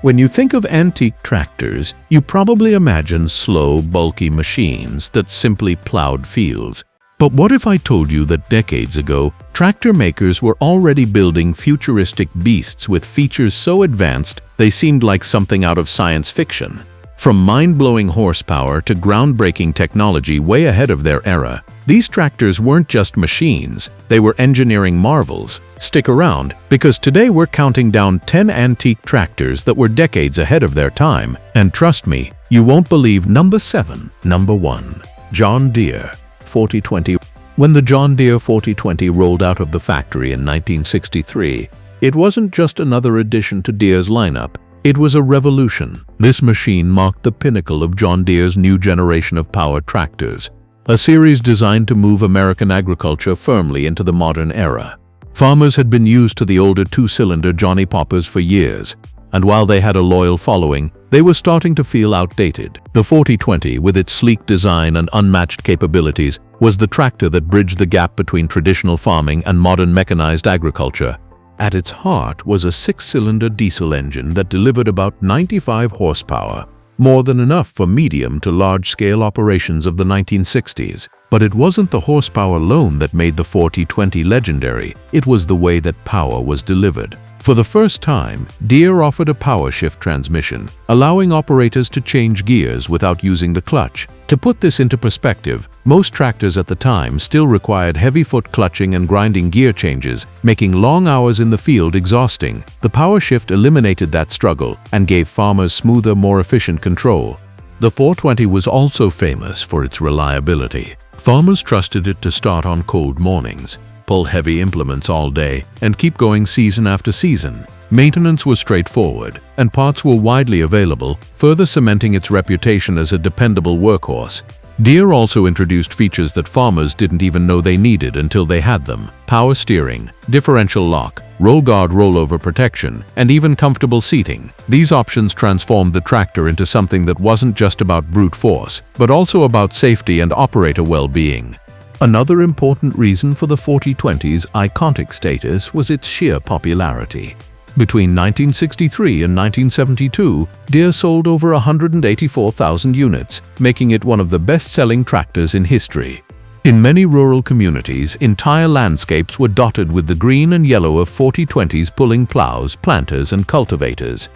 When you think of antique tractors, you probably imagine slow, bulky machines that simply plowed fields. But what if I told you that decades ago, tractor makers were already building futuristic beasts with features so advanced they seemed like something out of science fiction? From mind-blowing horsepower to groundbreaking technology way ahead of their era, these tractors weren't just machines, they were engineering marvels. Stick around, because today we're counting down 10 antique tractors that were decades ahead of their time, and trust me, you won't believe number 7. Number 1. John Deere 4020. When the John Deere 4020 rolled out of the factory in 1963, it wasn't just another addition to Deere's lineup. It was a revolution. This machine marked the pinnacle of John Deere's new generation of power tractors, a series designed to move American agriculture firmly into the modern era. Farmers had been used to the older two-cylinder Johnny Poppers for years, and while they had a loyal following, they were starting to feel outdated. The 4020, with its sleek design and unmatched capabilities, was the tractor that bridged the gap between traditional farming and modern mechanized agriculture. At its heart was a 6-cylinder diesel engine that delivered about 95 horsepower, more than enough for medium to large-scale operations of the 1960s. But it wasn't the horsepower alone that made the 4020 legendary, it was the way that power was delivered. For the first time, Deere offered a power shift transmission, allowing operators to change gears without using the clutch. To put this into perspective, most tractors at the time still required heavy foot clutching and grinding gear changes, making long hours in the field exhausting. The power shift eliminated that struggle and gave farmers smoother, more efficient control. The 420 was also famous for its reliability. Farmers trusted it to start on cold mornings, pull heavy implements all day, and keep going season after season. Maintenance was straightforward, and parts were widely available, further cementing its reputation as a dependable workhorse. Deere also introduced features that farmers didn't even know they needed until they had them: power steering, differential lock, roll guard rollover protection, and even comfortable seating. These options transformed the tractor into something that wasn't just about brute force, but also about safety and operator well-being. Another important reason for the 4020's iconic status was its sheer popularity. Between 1963 and 1972, Deere sold over 184,000 units, making it one of the best-selling tractors in history. In many rural communities, entire landscapes were dotted with the green and yellow of 4020s pulling plows, planters, and cultivators.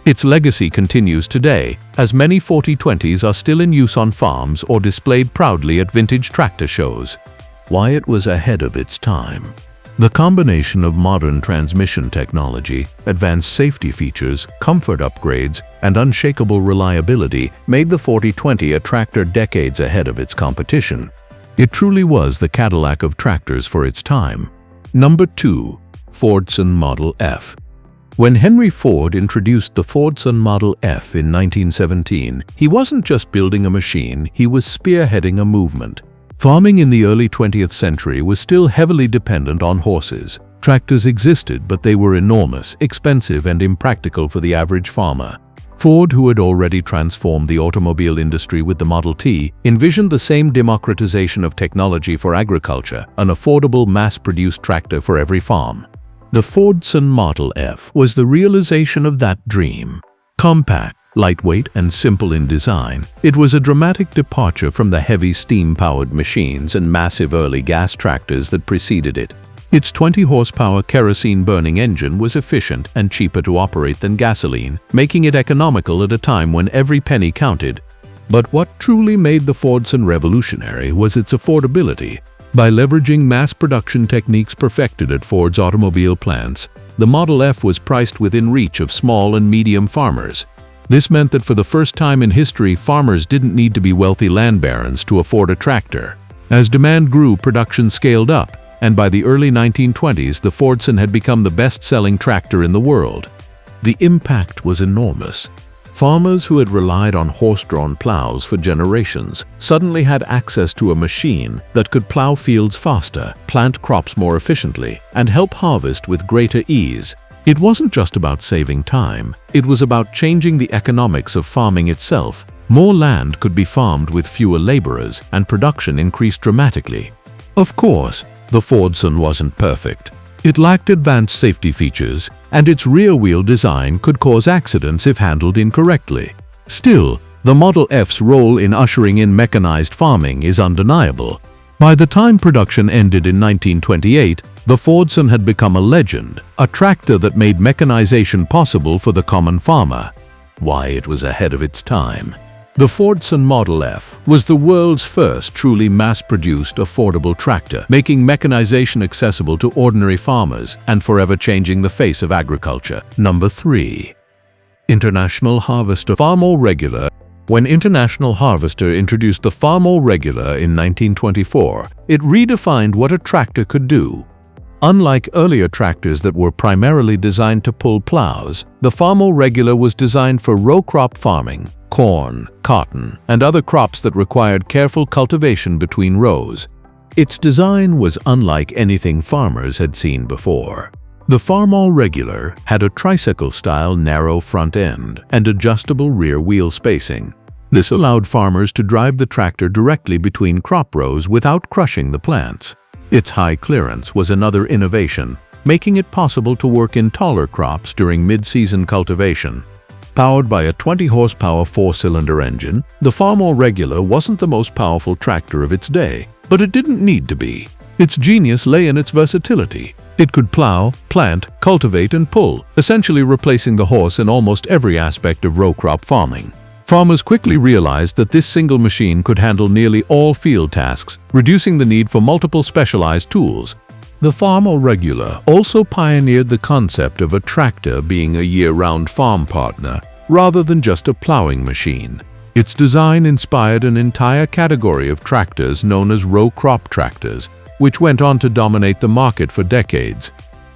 Its legacy continues today, as many 4020s are still in use on farms or displayed proudly at vintage tractor shows. Why it was ahead of its time. The combination of modern transmission technology, advanced safety features, comfort upgrades, and unshakable reliability made the 4020 a tractor decades ahead of its competition. It truly was the Cadillac of tractors for its time. Number 2. Fordson Model F. When Henry Ford introduced the Fordson Model F in 1917, he wasn't just building a machine, he was spearheading a movement. Farming in the early 20th century was still heavily dependent on horses. Tractors existed, but they were enormous, expensive, and impractical for the average farmer. Ford, who had already transformed the automobile industry with the Model T, envisioned the same democratization of technology for agriculture, an affordable, mass-produced tractor for every farm. The Fordson Model F was the realization of that dream. Compact, lightweight, and simple in design, it was a dramatic departure from the heavy steam-powered machines and massive early gas tractors that preceded it. Its 20-horsepower kerosene-burning engine was efficient and cheaper to operate than gasoline, making it economical at a time when every penny counted. But what truly made the Fordson revolutionary was its affordability. By leveraging mass production techniques perfected at Ford's automobile plants, the Model F was priced within reach of small and medium farmers. This meant that for the first time in history, farmers didn't need to be wealthy land barons to afford a tractor. As demand grew, production scaled up, and by the early 1920s, the Fordson had become the best-selling tractor in the world. The impact was enormous. Farmers who had relied on horse-drawn plows for generations suddenly had access to a machine that could plow fields faster, plant crops more efficiently, and help harvest with greater ease. It wasn't just about saving time, it was about changing the economics of farming itself. More land could be farmed with fewer laborers, and production increased dramatically. Of course, the Fordson wasn't perfect. It lacked advanced safety features, and its rear-wheel design could cause accidents if handled incorrectly. Still, the Model F's role in ushering in mechanized farming is undeniable. By the time production ended in 1928, the Fordson had become a legend, a tractor that made mechanization possible for the common farmer. Why it was ahead of its time. The Fordson Model F was the world's first truly mass-produced, affordable tractor, making mechanization accessible to ordinary farmers and forever changing the face of agriculture. Number 3. International Harvester. Farmall Regular. When International Harvester introduced the Farmall Regular in 1924, it redefined what a tractor could do. Unlike earlier tractors that were primarily designed to pull plows, the Farmall Regular was designed for row crop farming, corn, cotton, and other crops that required careful cultivation between rows. Its design was unlike anything farmers had seen before. The Farmall Regular had a tricycle-style narrow front end and adjustable rear wheel spacing. This allowed farmers to drive the tractor directly between crop rows without crushing the plants. Its high clearance was another innovation, making it possible to work in taller crops during mid-season cultivation. Powered by a 20-horsepower four-cylinder engine, the Farmall Regular wasn't the most powerful tractor of its day, but it didn't need to be. Its genius lay in its versatility. It could plow, plant, cultivate, and pull, essentially replacing the horse in almost every aspect of row crop farming. Farmers quickly realized that this single machine could handle nearly all field tasks, reducing the need for multiple specialized tools. The Farmall Regular also pioneered the concept of a tractor being a year-round farm partner, rather than just a plowing machine. Its design inspired an entire category of tractors known as row crop tractors, which went on to dominate the market for decades.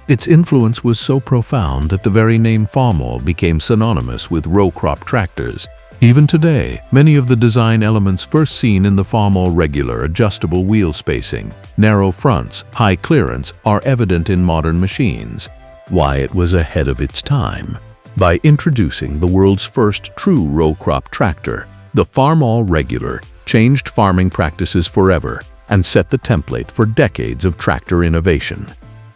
Its influence was so profound that the very name Farmall became synonymous with row crop tractors. Even today, many of the design elements first seen in the Farmall Regular, adjustable wheel spacing, narrow fronts, high clearance, are evident in modern machines. Why it was ahead of its time. By introducing the world's first true row crop tractor, the Farmall Regular changed farming practices forever and set the template for decades of tractor innovation.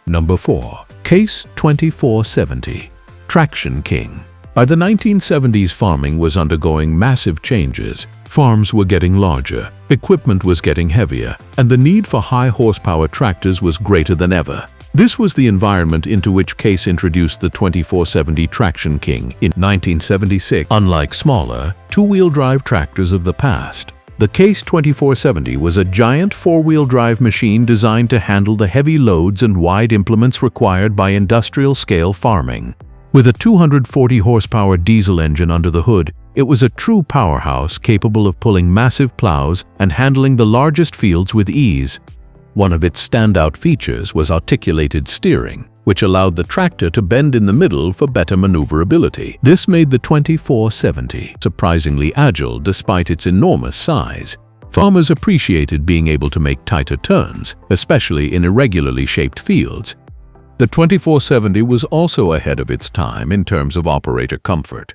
Number 4. Case 2470. Traction King. By the 1970s, farming was undergoing massive changes. Farms were getting larger, equipment was getting heavier, and the need for high-horsepower tractors was greater than ever. This was the environment into which Case introduced the 2470 Traction King in 1976. Unlike smaller, two-wheel drive tractors of the past, the Case 2470 was a giant four-wheel drive machine designed to handle the heavy loads and wide implements required by industrial-scale farming. With a 240-horsepower diesel engine under the hood, it was a true powerhouse capable of pulling massive plows and handling the largest fields with ease. One of its standout features was articulated steering, which allowed the tractor to bend in the middle for better maneuverability. This made the 2470 surprisingly agile despite its enormous size. Farmers appreciated being able to make tighter turns, especially in irregularly shaped fields. The 2470 was also ahead of its time in terms of operator comfort.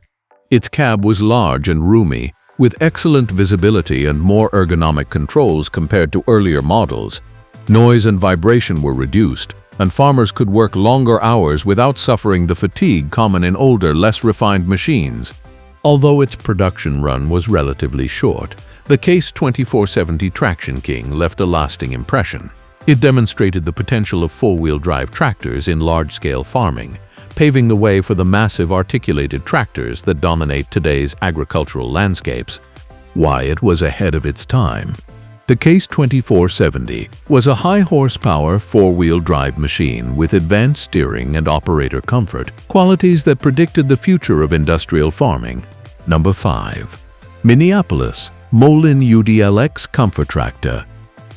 Its cab was large and roomy, with excellent visibility and more ergonomic controls compared to earlier models. Noise and vibration were reduced, and farmers could work longer hours without suffering the fatigue common in older, less refined machines. Although its production run was relatively short, the Case 2470 Traction King left a lasting impression. It demonstrated the potential of four-wheel drive tractors in large-scale farming, paving the way for the massive articulated tractors that dominate today's agricultural landscapes. Why it was ahead of its time. The Case 2470 was a high-horsepower four-wheel drive machine with advanced steering and operator comfort, qualities that predicted the future of industrial farming. Number 5. Minneapolis-Moline UDLX Comfort Tractor.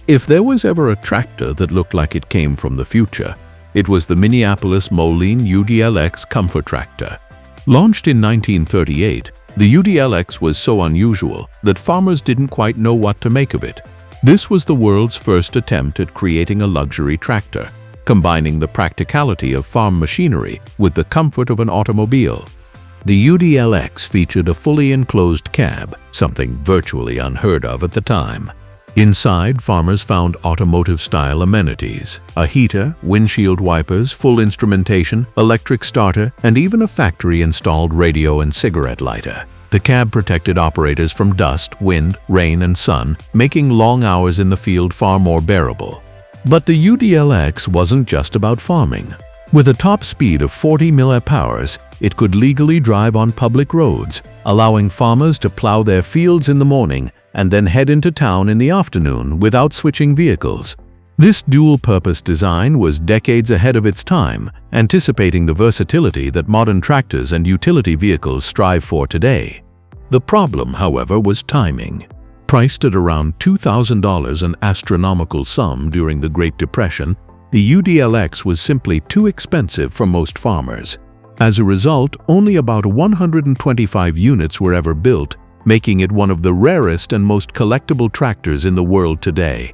If there was ever a tractor that looked like it came from the future, it was the Minneapolis-Moline UDLX Comfort Tractor. Launched in 1938, the UDLX was so unusual that farmers didn't quite know what to make of it. This was the world's first attempt at creating a luxury tractor, combining the practicality of farm machinery with the comfort of an automobile. The UDLX featured a fully enclosed cab, something virtually unheard of at the time. Inside, farmers found automotive-style amenities: a heater, windshield wipers, full instrumentation, electric starter, and even a factory-installed radio and cigarette lighter. The cab protected operators from dust, wind, rain, and sun, making long hours in the field far more bearable. But the UDLX wasn't just about farming. With a top speed of 40 mph, it could legally drive on public roads, allowing farmers to plow their fields in the morning and then head into town in the afternoon without switching vehicles. This dual-purpose design was decades ahead of its time, anticipating the versatility that modern tractors and utility vehicles strive for today. The problem, however, was timing. Priced at around $2,000, an astronomical sum during the Great Depression, the UDLX was simply too expensive for most farmers. As a result, only about 125 units were ever built, making it one of the rarest and most collectible tractors in the world today.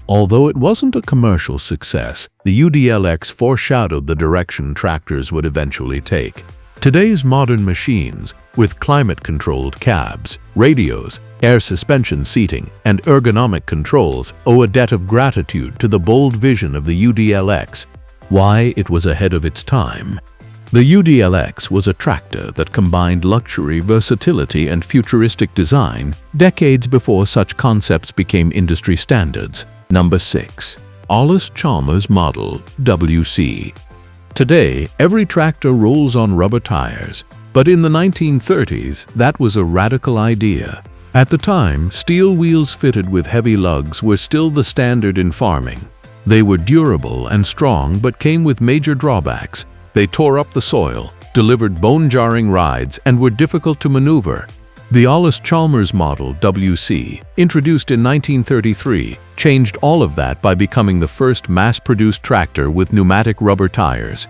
Although it wasn't a commercial success, the UDLX foreshadowed the direction tractors would eventually take. Today's modern machines, with climate-controlled cabs, radios, air suspension seating, and ergonomic controls, owe a debt of gratitude to the bold vision of the UDLX. Why it was ahead of its time. The UDLX was a tractor that combined luxury, versatility, and futuristic design decades before such concepts became industry standards. Number 6. Allis-Chalmers Model WC. Today, every tractor rolls on rubber tires, but in the 1930s, that was a radical idea. At the time, steel wheels fitted with heavy lugs were still the standard in farming. They were durable and strong but came with major drawbacks. They tore up the soil, delivered bone-jarring rides, and were difficult to maneuver. The Allis-Chalmers Model WC, introduced in 1933, changed all of that by becoming the first mass-produced tractor with pneumatic rubber tires.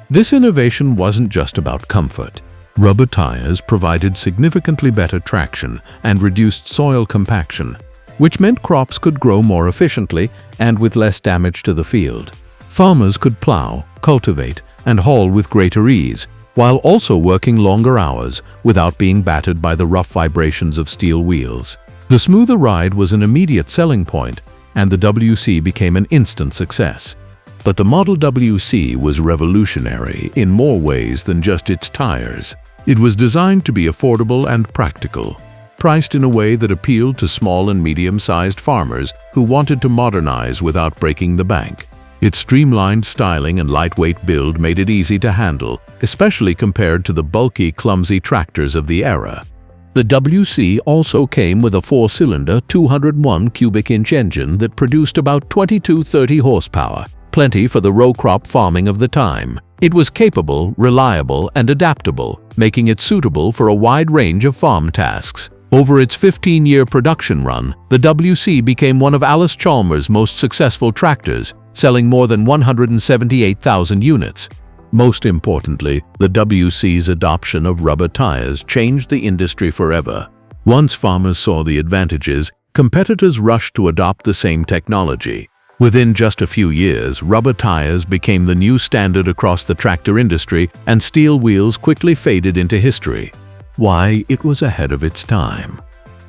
This innovation wasn't just about comfort. Rubber tires provided significantly better traction and reduced soil compaction, which meant crops could grow more efficiently and with less damage to the field. Farmers could plow, cultivate, and haul with greater ease, while also working longer hours without being battered by the rough vibrations of steel wheels. The smoother ride was an immediate selling point, and the WC became an instant success. But the Model WC was revolutionary in more ways than just its tires. It was designed to be affordable and practical, priced in a way that appealed to small and medium-sized farmers who wanted to modernize without breaking the bank. Its streamlined styling and lightweight build made it easy to handle, especially compared to the bulky, clumsy tractors of the era. The WC also came with a 4-cylinder, 201 cubic inch engine that produced about 22-30 horsepower, plenty for the row crop farming of the time. It was capable, reliable, and adaptable, making it suitable for a wide range of farm tasks. Over its 15-year production run, the WC became one of Allis-Chalmers' most successful tractors, selling more than 178,000 units. Most importantly, the WC's adoption of rubber tires changed the industry forever. Once farmers saw the advantages, competitors rushed to adopt the same technology. Within just a few years, rubber tires became the new standard across the tractor industry, and steel wheels quickly faded into history. Why it was ahead of its time.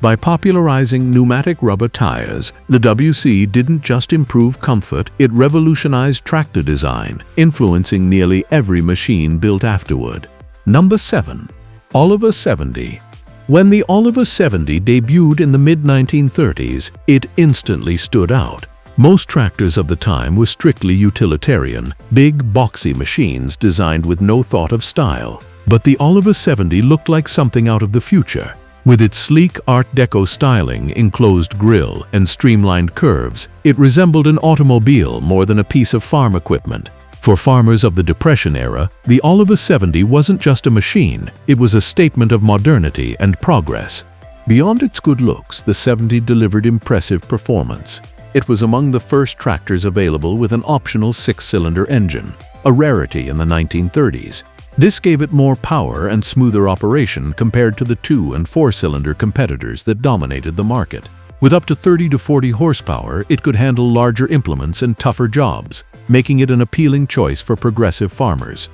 By popularizing pneumatic rubber tires, the WC didn't just improve comfort, it revolutionized tractor design, influencing nearly every machine built afterward. Number 7. Oliver 70. When the Oliver 70 debuted in the mid-1930s, it instantly stood out. Most tractors of the time were strictly utilitarian, big, boxy machines designed with no thought of style. But the Oliver 70 looked like something out of the future. With its sleek Art Deco styling, enclosed grille, and streamlined curves, it resembled an automobile more than a piece of farm equipment. For farmers of the Depression era, the Oliver 70 wasn't just a machine, it was a statement of modernity and progress. Beyond its good looks, the 70 delivered impressive performance. It was among the first tractors available with an optional 6-cylinder engine, a rarity in the 1930s. This gave it more power and smoother operation compared to the 2- and 4-cylinder competitors that dominated the market. With up to 30 to 40 horsepower, it could handle larger implements and tougher jobs, making it an appealing choice for progressive farmers.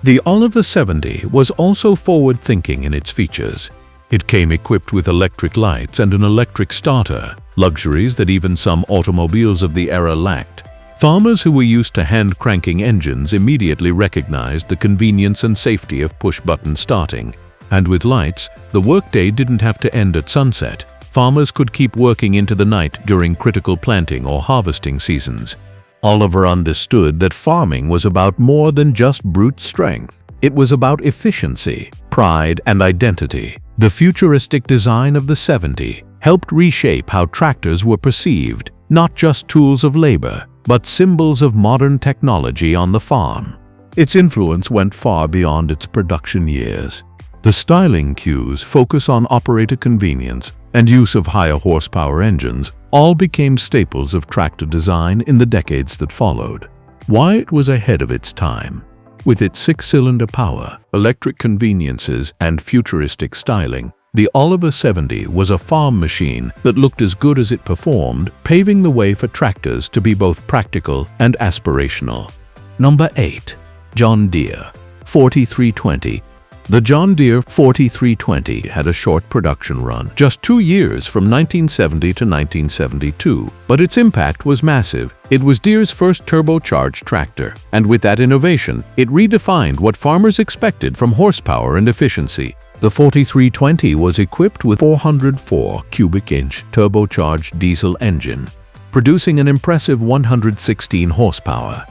The Oliver 70 was also forward-thinking in its features. It came equipped with electric lights and an electric starter, luxuries that even some automobiles of the era lacked. Farmers who were used to hand-cranking engines immediately recognized the convenience and safety of push-button starting. And with lights, the workday didn't have to end at sunset. Farmers could keep working into the night during critical planting or harvesting seasons. Oliver understood that farming was about more than just brute strength. It was about efficiency, pride, and identity. The futuristic design of the '70s helped reshape how tractors were perceived, not just tools of labor, but symbols of modern technology on the farm. Its influence went far beyond its production years. The styling cues, focus on operator convenience, and use of higher horsepower engines all became staples of tractor design in the decades that followed. Why it was ahead of its time. With its six-cylinder power, electric conveniences, and futuristic styling, the Oliver 70 was a farm machine that looked as good as it performed, paving the way for tractors to be both practical and aspirational. Number 8. John Deere 4320. The John Deere 4320 had a short production run, just 2 years from 1970 to 1972, but its impact was massive. It was Deere's first turbocharged tractor, and with that innovation, it redefined what farmers expected from horsepower and efficiency. The 4320 was equipped with 404 cubic inch turbocharged diesel engine, producing an impressive 116 horsepower.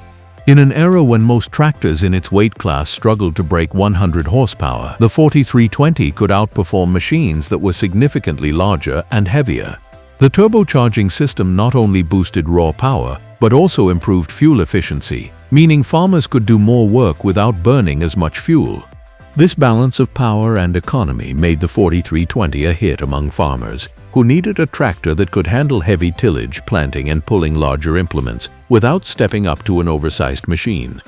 In an era when most tractors in its weight class struggled to break 100 horsepower, the 4320 could outperform machines that were significantly larger and heavier. The turbocharging system not only boosted raw power, but also improved fuel efficiency, meaning farmers could do more work without burning as much fuel. This balance of power and economy made the 4320 a hit among farmers who needed a tractor that could handle heavy tillage, planting, and pulling larger implements without stepping up to an oversized machine.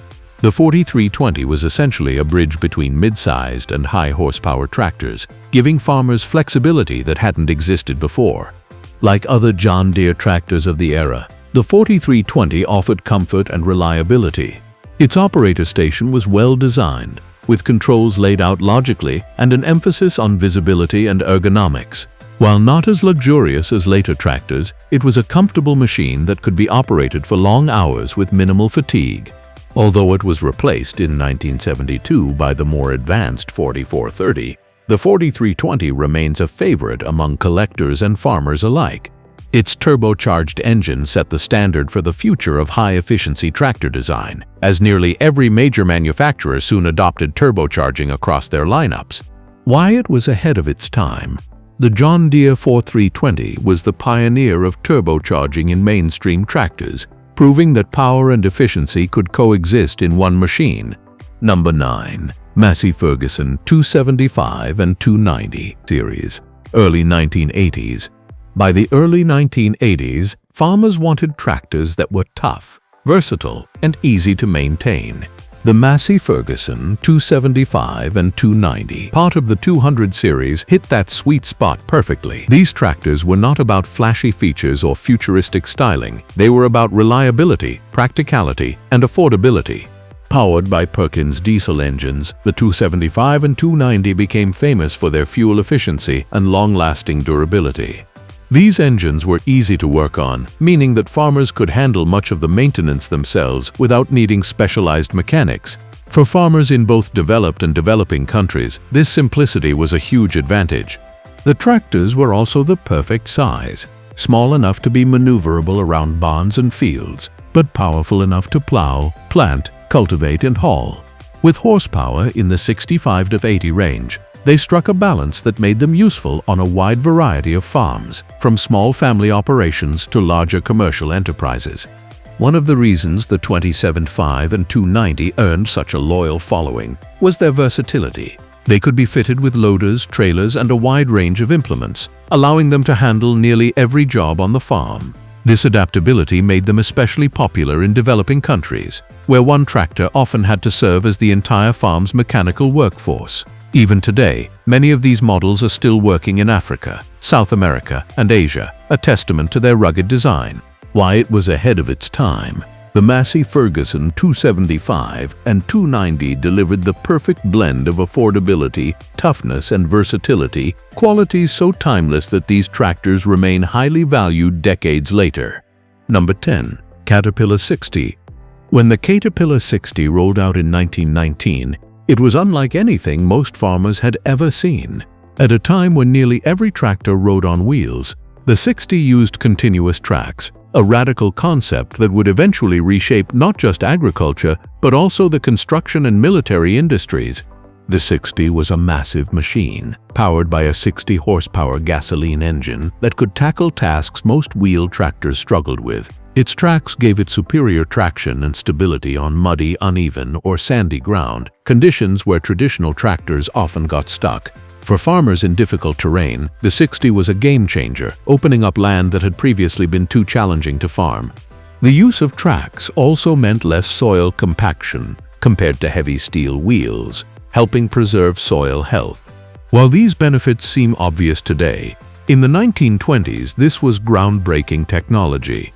The 4320 was essentially a bridge between mid-sized and high-horsepower tractors, giving farmers flexibility that hadn't existed before. Like other John Deere tractors of the era, the 4320 offered comfort and reliability. Its operator station was well designed, with controls laid out logically and an emphasis on visibility and ergonomics. While not as luxurious as later tractors, it was a comfortable machine that could be operated for long hours with minimal fatigue. Although it was replaced in 1972 by the more advanced 4430, the 4320 remains a favorite among collectors and farmers alike. Its turbocharged engine set the standard for the future of high-efficiency tractor design, as nearly every major manufacturer soon adopted turbocharging across their lineups. Why it was ahead of its time. The John Deere 4320 was the pioneer of turbocharging in mainstream tractors, proving that power and efficiency could coexist in one machine. Number 9. Massey Ferguson 275 and 290 series, early 1980s. By the early 1980s, farmers wanted tractors that were tough, versatile, and easy to maintain. The Massey Ferguson 275 and 290, part of the 200 series, hit that sweet spot perfectly. These tractors were not about flashy features or futuristic styling. They were about reliability, practicality, and affordability. Powered by Perkins diesel engines, the 275 and 290 became famous for their fuel efficiency and long-lasting durability. These engines were easy to work on, meaning that farmers could handle much of the maintenance themselves without needing specialized mechanics. For farmers in both developed and developing countries, this simplicity was a huge advantage. The tractors were also the perfect size, small enough to be maneuverable around barns and fields, but powerful enough to plow, plant, cultivate, and haul. With horsepower in the 65 to 80 range, they struck a balance that made them useful on a wide variety of farms, from small family operations to larger commercial enterprises. One of the reasons the 275 and 290 earned such a loyal following was their versatility. They could be fitted with loaders, trailers, and a wide range of implements, allowing them to handle nearly every job on the farm. This adaptability made them especially popular in developing countries, where one tractor often had to serve as the entire farm's mechanical workforce. Even today, many of these models are still working in Africa, South America, and Asia, a testament to their rugged design. Why it was ahead of its time. The Massey Ferguson 275 and 290 delivered the perfect blend of affordability, toughness, and versatility, qualities so timeless that these tractors remain highly valued decades later. Number 10. Caterpillar 60. When the Caterpillar 60 rolled out in 1919, it was unlike anything most farmers had ever seen. At a time when nearly every tractor rode on wheels, the 60 used continuous tracks, a radical concept that would eventually reshape not just agriculture, but also the construction and military industries. The 60 was a massive machine, powered by a 60-horsepower gasoline engine that could tackle tasks most wheeled tractors struggled with. Its tracks gave it superior traction and stability on muddy, uneven, or sandy ground, conditions where traditional tractors often got stuck. For farmers in difficult terrain, the 60 was a game-changer, opening up land that had previously been too challenging to farm. The use of tracks also meant less soil compaction compared to heavy steel wheels, helping preserve soil health. While these benefits seem obvious today, in the 1920s this was groundbreaking technology.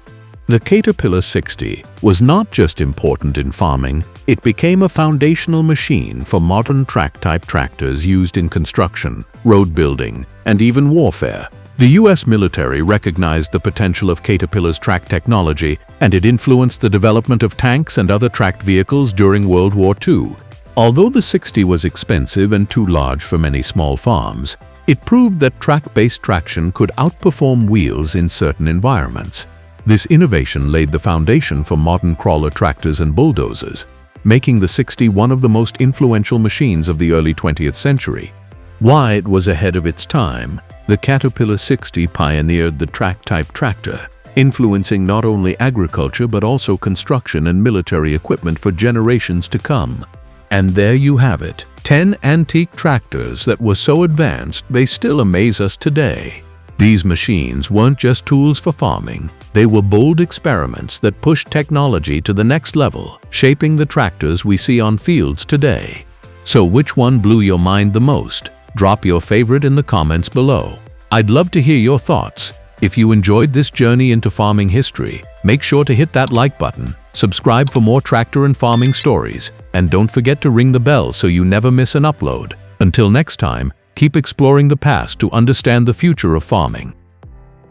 The Caterpillar 60 was not just important in farming, it became a foundational machine for modern track-type tractors used in construction, road building, and even warfare. The U.S. military recognized the potential of Caterpillar's track technology, and it influenced the development of tanks and other tracked vehicles during World War II. Although the 60 was expensive and too large for many small farms, it proved that track-based traction could outperform wheels in certain environments. This innovation laid the foundation for modern crawler tractors and bulldozers, making the 60 one of the most influential machines of the early 20th century. Why it was ahead of its time, the Caterpillar 60 pioneered the track-type tractor, influencing not only agriculture but also construction and military equipment for generations to come. And there you have it, 10 antique tractors that were so advanced they still amaze us today. These machines weren't just tools for farming, they were bold experiments that pushed technology to the next level, shaping the tractors we see on fields today. So which one blew your mind the most? Drop your favorite in the comments below. I'd love to hear your thoughts. If you enjoyed this journey into farming history, make sure to hit that like button, subscribe for more tractor and farming stories, and don't forget to ring the bell so you never miss an upload. Until next time, keep exploring the past to understand the future of farming.